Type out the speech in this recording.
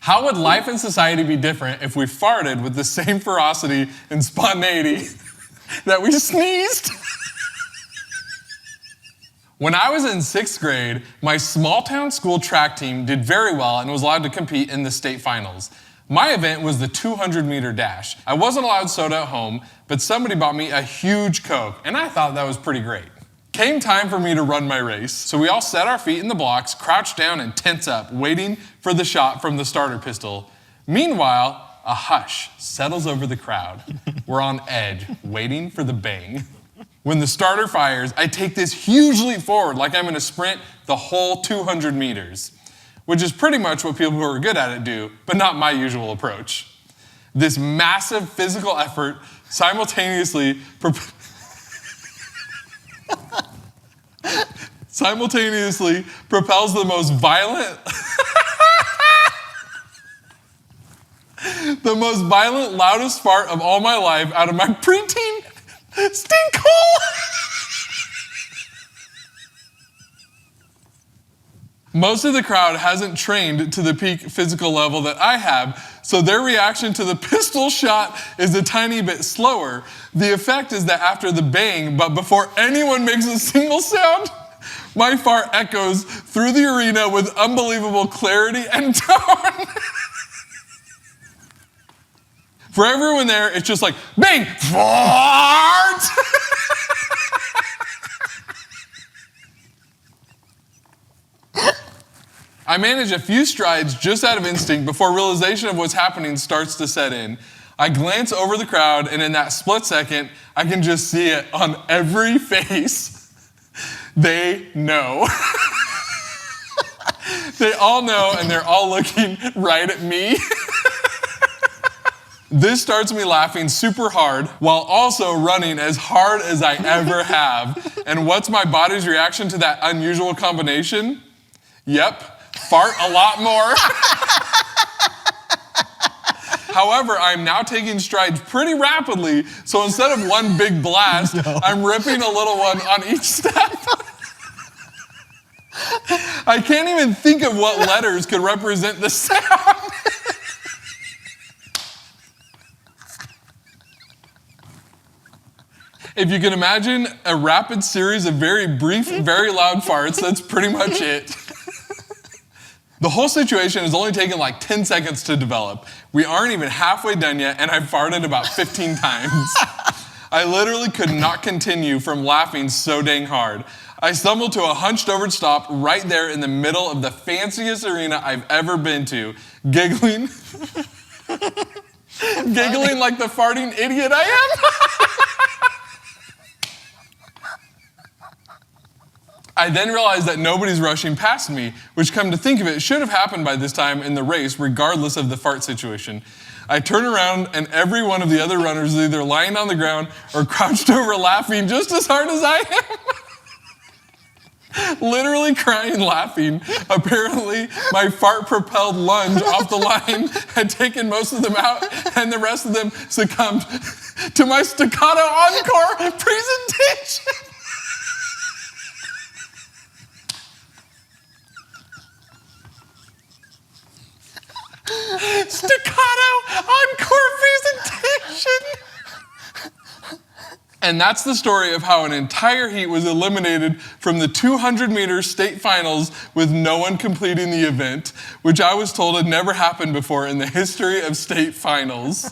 How would life and society be different if we farted with the same ferocity and spontaneity that we sneezed? When I was in 6th grade, my small town school track team did very well and was allowed to compete in the state finals. My event was the 200-meter dash. I wasn't allowed soda at home, but somebody bought me a huge Coke, and I thought that was pretty great. Came time for me to run my race, so we all set our feet in the blocks, crouched down and tense up, waiting for the shot from the starter pistol. Meanwhile, a hush settles over the crowd. We're on edge, waiting for the bang. When the starter fires, I take this huge leap forward like I'm going to sprint the whole 200 meters, which is pretty much what people who are good at it do, but not my usual approach. This massive physical effort simultaneously propels the most violent loudest fart of all my life out of my preteen stink hole. Most of the crowd hasn't trained to the peak physical level that I have, so their reaction to the pistol shot is a tiny bit slower. The effect is that after the bang, but before anyone makes a single sound, my fart echoes through the arena with unbelievable clarity and tone. For everyone there, it's just like, bang, fart! I manage a few strides just out of instinct before realization of what's happening starts to set in. I glance over the crowd, and in that split second, I can just see it on every face. They know. They all know, and they're all looking right at me. This starts me laughing super hard while also running as hard as I ever have. And what's my body's reaction to that unusual combination? Yep, fart a lot more. However, I'm now taking strides pretty rapidly, so instead of one big blast, I'm ripping a little one on each step. I can't even think of what letters could represent the sound. If you can imagine a rapid series of very brief, very loud farts, that's pretty much it. The whole situation has only taken like 10 seconds to develop. We aren't even halfway done yet, and I've farted about 15 times. I literally could not continue from laughing so dang hard. I stumbled to a hunched over stop right there in the middle of the fanciest arena I've ever been to, giggling. Giggling like the farting idiot I am. I then realized that nobody's rushing past me, which, come to think of it, should have happened by this time in the race, regardless of the fart situation. I turn around, and every one of the other runners is either lying on the ground or crouched over laughing just as hard as I am. Literally crying, laughing. Apparently, my fart-propelled lunge off the line had taken most of them out, and the rest of them succumbed to my staccato encore presentation. Staccato encore presentation. And that's the story of how an entire heat was eliminated from the 200-meter state finals with no one completing the event, which I was told had never happened before in the history of state finals.